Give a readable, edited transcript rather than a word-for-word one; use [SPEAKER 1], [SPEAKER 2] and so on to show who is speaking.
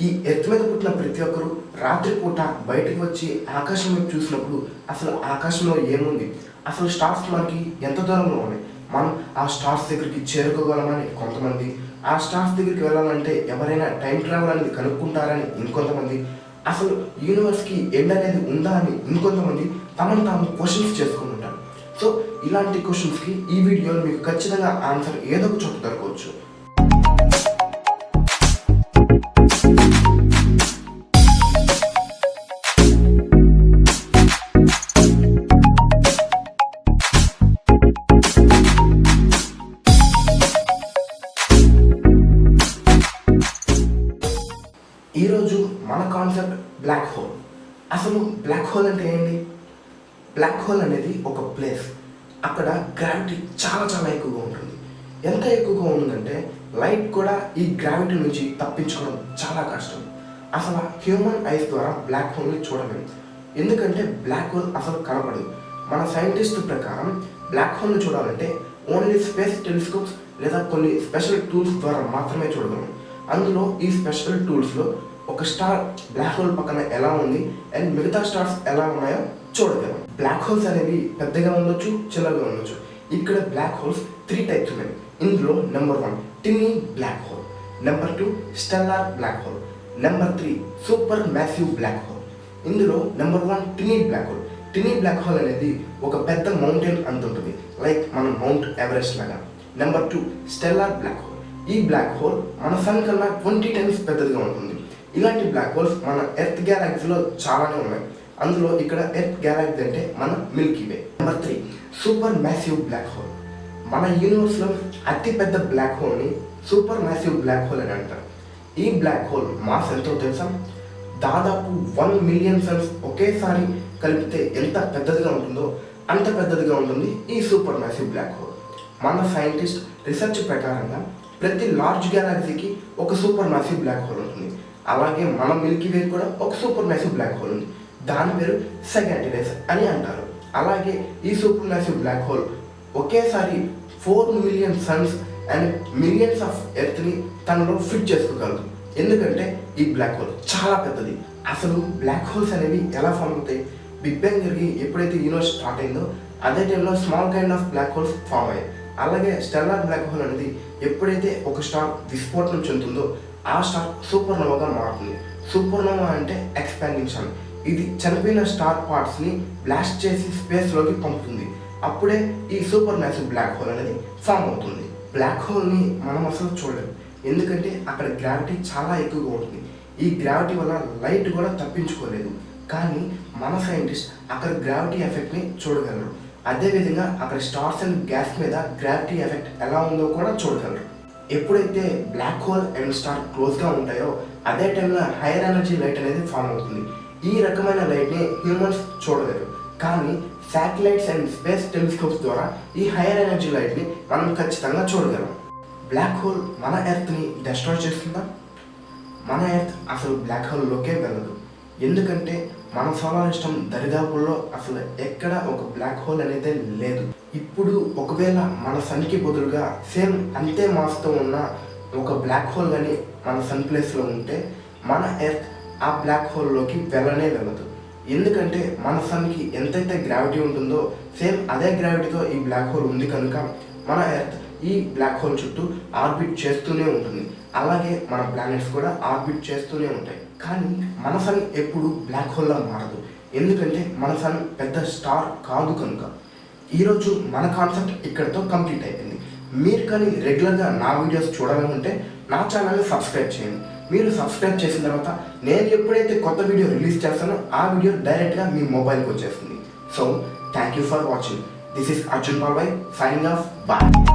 [SPEAKER 1] ఈ ఎర్త్ మీద పుట్టిన ప్రతి ఒక్కరు రాత్రిపూట బయటకు వచ్చి ఆకాశం వైపు చూసినప్పుడు అసలు ఆకాశంలో ఏముంది, అసలు స్టార్స్ మనకి ఎంత దూరంలో ఉన్నాయి, మనం ఆ స్టార్స్ దగ్గరికి చేరుకోగలమని కొంతమంది, ఆ స్టార్స్ దగ్గరికి వెళ్ళాలంటే ఎవరైనా టైం ట్రావెల్ అనేది కనుక్కుంటారని ఇంకొంతమంది, అసలు యూనివర్స్కి ఎండ్ అనేది ఉందా అని ఇంకొంతమంది తమను తాము క్వశ్చన్స్ చేసుకుని ఉంటారు. సో ఇలాంటి క్వశ్చన్స్కి ఈ వీడియోలో మీకు ఖచ్చితంగా ఆన్సర్ ఏదో ఒక చోట దొరకవచ్చు. ఈరోజు మన కాన్సెప్ట్ బ్లాక్ హోల్. అసలు బ్లాక్ హోల్ అంటే ఏంటి? బ్లాక్ హోల్ అనేది ఒక ప్లేస్, అక్కడ గ్రావిటీ చాలా చాలా ఎక్కువగా ఉంటుంది. ఎంత ఎక్కువగా ఉంటుందంటే లైట్ కూడా ఈ గ్రావిటీ నుంచి తప్పించుకోవడం చాలా కష్టం. అసలు హ్యూమన్ ఐస్ ద్వారా బ్లాక్ హోల్ని చూడలేము, ఎందుకంటే బ్లాక్ హోల్ అసలు కనపడదు. మన సైంటిస్ట్ ప్రకారం బ్లాక్ హోల్ని చూడాలంటే ఓన్లీ స్పేస్ టెలిస్కోప్స్ లేదా కొన్ని స్పెషల్ టూల్స్ ద్వారా మాత్రమే చూడగలం. అందులో ఈ స్పెషల్ టూల్స్లో ఒక స్టార్ బ్లాక్ హోల్ పక్కన ఎలా ఉంది అండ్ మిగతా స్టార్స్ ఎలా ఉన్నాయో చూడగలం. బ్లాక్ హోల్స్ అనేవి పెద్దగా ఉండొచ్చు, చిన్నగా ఉండొచ్చు. ఇక్కడ బ్లాక్ హోల్స్ 3 టైప్స్ ఉన్నాయి. ఇందులో number 1 tiny black hole, number 2 stellar black hole, number 3 super massive black hole. ఇందులో number 1 tiny black hole. Tiny black hole అనేది ఒక పెద్ద మౌంటైన్ అంత ఉంటుంది, లైక్ మన మౌంట్ ఎవరెస్ట్ లాగా. Number 2 stellar black hole. ఈ బ్లాక్ హోల్ మన సన్ కన్నా 20 టైమ్స్ పెద్దదిగా ఉంటుంది. ఇలాంటి బ్లాక్ హోల్స్ మన ఎర్త్ గ్యాలక్సీలో చాలానే ఉన్నాయి. అందులో ఇక్కడ ఎర్త్ గ్యాలక్సీ అంటే మన మిల్కీ వే. Number 3 super massive black hole. మన యూనివర్స్లో అతి పెద్ద బ్లాక్ హోల్ని సూపర్ మ్యాసివ్ బ్లాక్ హోల్ అని అంటారు. ఈ బ్లాక్ హోల్ మాస్ ఎంతో తెలుసా? దాదాపు 1 మిలియన్ సన్స్ ఒకేసారి కలిపితే ఎంత పెద్దదిగా ఉంటుందో అంత పెద్దదిగా ఉంటుంది ఈ సూపర్ మ్యాసివ్ బ్లాక్ హోల్. మన సైంటిస్ట్ రీసెర్చ్ ప్రకారంగా ప్రతి లార్జ్ గ్యాలక్సీకి ఒక సూపర్ మ్యాసివ్ బ్లాక్ హోల్ ఉంటుంది. అలాగే మన మిల్కీ వే కూడా ఒక సూపర్ మ్యాసివ్ బ్లాక్ హోల్ ఉంది. దాని పేరు సగాంటిరస్ అని అంటారు. అలాగే ఈ సూపర్ మ్యాసివ్ బ్లాక్ హోల్ ఒకేసారి 4 million suns and millions of ఎర్త్ని తనలో ఫిట్ చేసుకోగలదు, ఎందుకంటే ఈ బ్లాక్ హోల్ చాలా పెద్దది. అసలు బ్లాక్ హోల్స్ అనేవి ఎలా ఫామ్ అవుతాయి? బిగ్ బ్యాంగ్ జరిగి ఎప్పుడైతే యూనివర్స్ స్టార్ట్ అయిందో అదే టైంలో small kind of black holes form అయ్యాయి. అలాగే స్టెల్లార్ బ్లాక్ హోల్ అనేది ఎప్పుడైతే ఒక స్టార్ విస్ఫోటనం చెందుతుందో ఆ స్టార్ సూపర్నోవాగా మారుతుంది. సూపర్నోవా అంటే ఎక్స్పాండింగ్. ఇది చనిపోయిన స్టార్ పార్ట్స్ని బ్లాస్ట్ చేసి స్పేస్లోకి పంపుతుంది. అప్పుడే ఈ సూపర్ మ్యాసివ్ బ్లాక్ హోల్ అనేది ఫామ్ అవుతుంది. బ్లాక్ హోల్ని మనం అసలు చూడలేము, ఎందుకంటే అక్కడ గ్రావిటీ చాలా ఎక్కువగా ఉంటుంది. ఈ గ్రావిటీ వల్ల లైట్ కూడా తప్పించుకోలేదు. కానీ మన సైంటిస్ట్ అక్కడ గ్రావిటీ ఎఫెక్ట్ని చూడగలరు. అదేవిధంగా అక్కడ స్టార్స్ అండ్ గ్యాస్ మీద గ్రావిటీ ఎఫెక్ట్ ఎలా ఉందో కూడా చూడగలరు. ఎప్పుడైతే బ్లాక్ హోల్ అండ్ స్టార్ క్లోజ్గా ఉంటాయో అదే టైంలో హైయర్ ఎనర్జీ లైట్ అనేది ఫామ్ అవుతుంది. ఈ రకమైన లైట్ని హ్యూమన్స్ చూడలేరు, కానీ శాటిలైట్స్ అండ్ స్పేస్ టెలిస్కోప్స్ ద్వారా ఈ హైయర్ ఎనర్జీ లైట్ని మనం ఖచ్చితంగా చూడగలం. బ్లాక్ హోల్ మన ఎర్త్ని డెస్ట్రాయ్ చేస్తుందా? మన ఎర్త్ అసలు బ్లాక్ హోల్లోకే వెళ్ళదు, ఎందుకంటే మన సోలార్ సిస్టమ్ దరిదాపుల్లో అసలు ఎక్కడ ఒక బ్లాక్ హోల్ అనేది లేదు. ఇప్పుడు ఒకవేళ మన సన్కి బదులుగా సేమ్ అంతే మాస్తో ఉన్న ఒక బ్లాక్ హోల్ కానీ మన సన్ ప్లేస్లో ఉంటే మన ఎర్త్ ఆ బ్లాక్ హోల్లోకి వెళ్ళనే వెళ్ళదు, ఎందుకంటే మన సన్కి ఎంతైతే గ్రావిటీ ఉంటుందో సేమ్ అదే గ్రావిటీతో ఈ బ్లాక్ హోల్ ఉంది కనుక మన ఎర్త్ ఈ బ్లాక్ హోల్ చుట్టూ ఆర్బిట్ చేస్తూనే ఉంటుంది. అలాగే మన ప్లానెట్స్ కూడా ఆర్బిట్ చేస్తూనే ఉంటాయి. కానీ మన సన్ ఎప్పుడు బ్లాక్ హోల్లా మారదు, ఎందుకంటే మన సన్ పెద్ద స్టార్ కాదు కనుక. ఈరోజు మన కాన్సెప్ట్ ఇక్కడితో కంప్లీట్ అయిపోయింది. మీరు కానీ రెగ్యులర్గా నా వీడియోస్ చూడాలనుకుంటే నా ఛానల్ని సబ్స్క్రైబ్ చేయండి. మీరు సబ్స్క్రైబ్ చేసిన తర్వాత నేను ఎప్పుడైతే కొత్త వీడియో రిలీజ్ చేస్తానో ఆ వీడియో డైరెక్ట్గా మీ మొబైల్కి వచ్చేస్తుంది. So thank you for watching. This is Arjun బాబాయ్ సైనింగ్ ఆఫ్. బాయ్.